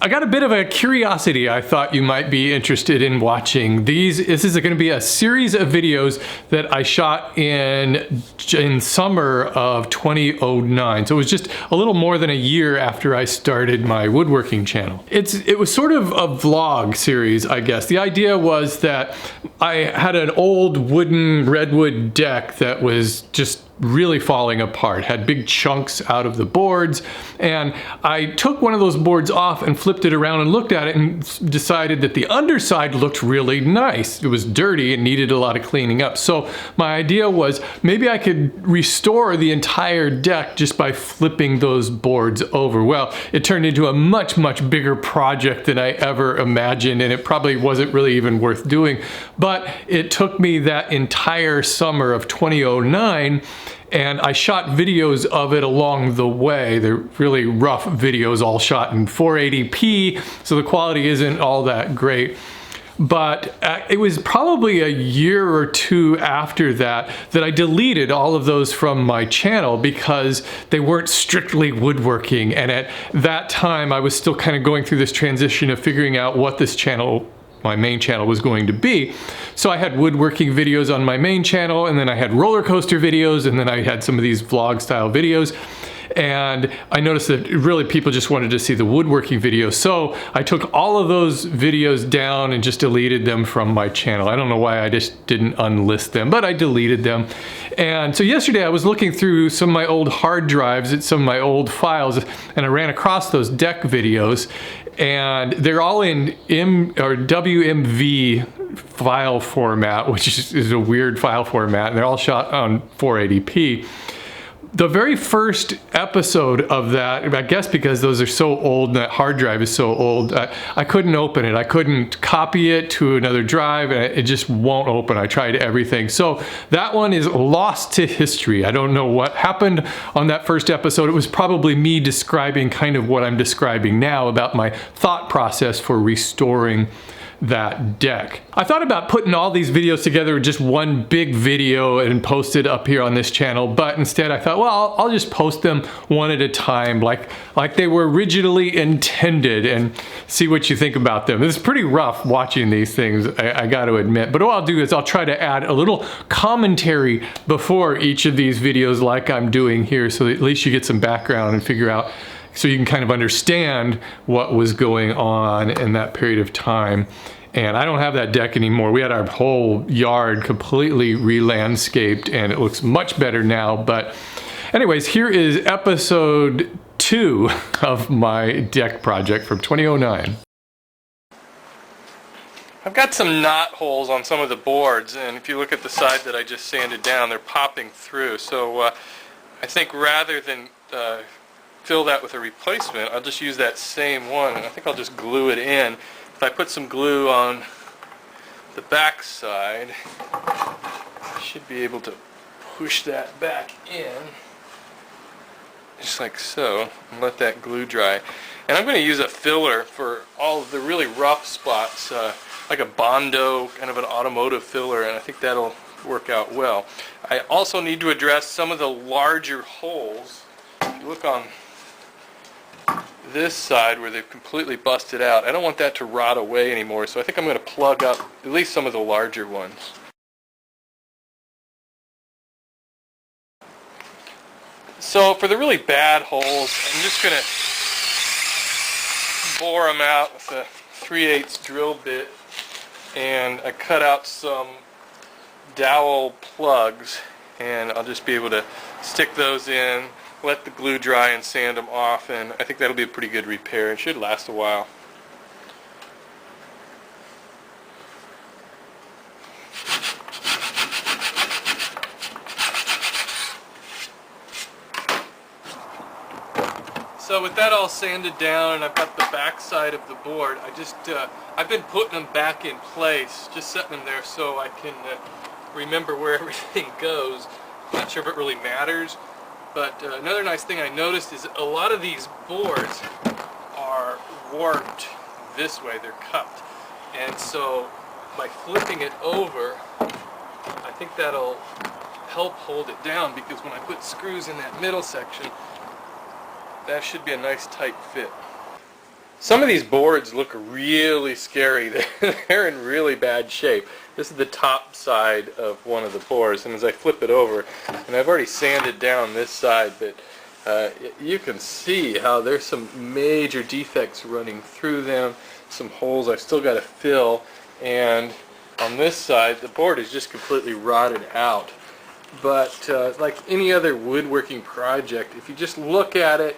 I got a bit of a curiosity I thought you might be interested in watching. This is going to be a series of videos that I shot in summer of 2009. So it was just a little more than a year after I started my woodworking channel. It was sort of a vlog series, I guess. The idea was that I had an old wooden redwood deck that was just really falling apart, had big chunks out of the boards, and I took one of those boards off and flipped it around and looked at it and decided that the underside looked really nice. It was dirty and needed a lot of cleaning up. So my idea was maybe I could restore the entire deck just by flipping those boards over. Well, it turned into a much bigger project than I ever imagined, and it probably wasn't really even worth doing. But it took me that entire summer of 2009, and I shot videos of it along the way. They're really rough videos, all shot in 480p, so the quality isn't all that great. But it was probably a year or two after that I deleted all of those from my channel because they weren't strictly woodworking. And at that time, I was still kind of going through this transition of figuring out what this channel, my main channel, was going to be. So I had woodworking videos on my main channel, and then I had roller coaster videos, and then I had some of these vlog style videos. And I noticed that really people just wanted to see the woodworking videos. So I took all of those videos down and just deleted them from my channel. I don't know why I just didn't unlist them, but I deleted them. And so yesterday I was looking through some of my old hard drives at some of my old files, and I ran across those deck videos, and they're all in WMV file format, which is a weird file format, and they're all shot on 480p. The very first episode of that, I guess because those are so old and that hard drive is so old, I couldn't open it. I couldn't copy it to another drive, and it just won't open. I tried everything. So that one is lost to history. I don't know what happened on that first episode. It was probably me describing kind of what I'm describing now about my thought process for restoring that deck. I thought about putting all these videos together in just one big video and post it up here on this channel, but instead I thought, well, I'll just post them one at a time, like they were originally intended, and see what you think about them. It's pretty rough watching these things, I got to admit, but what I'll do is I'll try to add a little commentary before each of these videos like I'm doing here, so that at least you get some background and figure out, so you can kind of understand what was going on in that period of time. And I don't have that deck anymore. We had our whole yard completely re-landscaped, and it looks much better now. But anyways, here is episode 2 of my deck project from 2009. I've got some knot holes on some of the boards, and if you look at the side that I just sanded down, they're popping through. So I think rather than fill that with a replacement, I'll just use that same one, and I think I'll just glue it in. If I put some glue on the back side, I should be able to push that back in, just like so, and let that glue dry. And I'm going to use a filler for all of the really rough spots, like a Bondo, kind of an automotive filler, and I think that'll work out well. I also need to address some of the larger holes. If you look on this side where they've completely busted out, I don't want that to rot away anymore, so I think I'm going to plug up at least some of the larger ones. So for the really bad holes, I'm just going to bore them out with a 3/8 drill bit, and I cut out some dowel plugs, and I'll just be able to stick those in, let the glue dry and sand them off, and I think that'll be a pretty good repair. It should last a while. So with that all sanded down, and I've got the back side of the board, I've been putting them back in place, just setting them there so I can remember where everything goes. I'm not sure if it really matters. But another nice thing I noticed is a lot of these boards are warped this way, they're cupped. And so by flipping it over, I think that'll help hold it down, because when I put screws in that middle section, that should be a nice tight fit. Some of these boards look really scary. They're in really bad shape. This is the top side of one of the boards, and as I flip it over, and I've already sanded down this side, but you can see how there's some major defects running through them, some holes I've still got to fill, and on this side the board is just completely rotted out. But like any other woodworking project, if you just look at it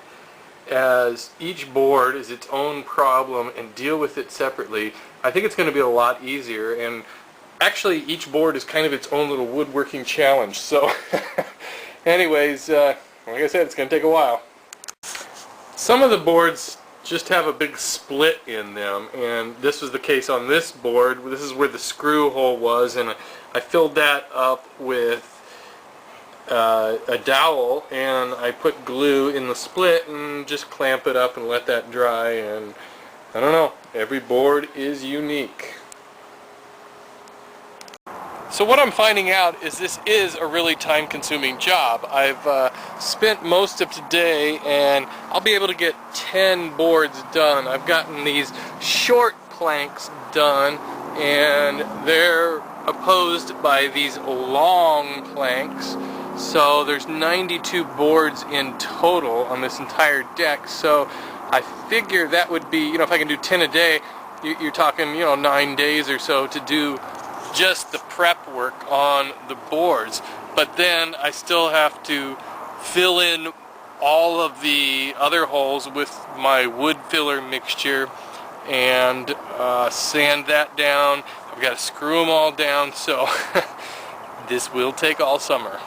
as each board is its own problem and deal with it separately, I think it's going to be a lot easier. And actually each board is kind of its own little woodworking challenge. So anyways, like I said, it's going to take a while. Some of the boards just have a big split in them, and this was the case on this board. This is where the screw hole was, and I filled that up with a dowel, and I put glue in the split and just clamp it up and let that dry. And I don't know, every board is unique. So what I'm finding out is this is a really time-consuming job. I've spent most of today, and I'll be able to get 10 boards done. I've gotten these short planks done, and they're opposed by these long planks. So there's 92 boards in total on this entire deck. So I figure that would be, if I can do 10 a day, you're talking, 9 days or so to do just the prep work on the boards. But then I still have to fill in all of the other holes with my wood filler mixture and sand that down. I've got to screw them all down, so this will take all summer.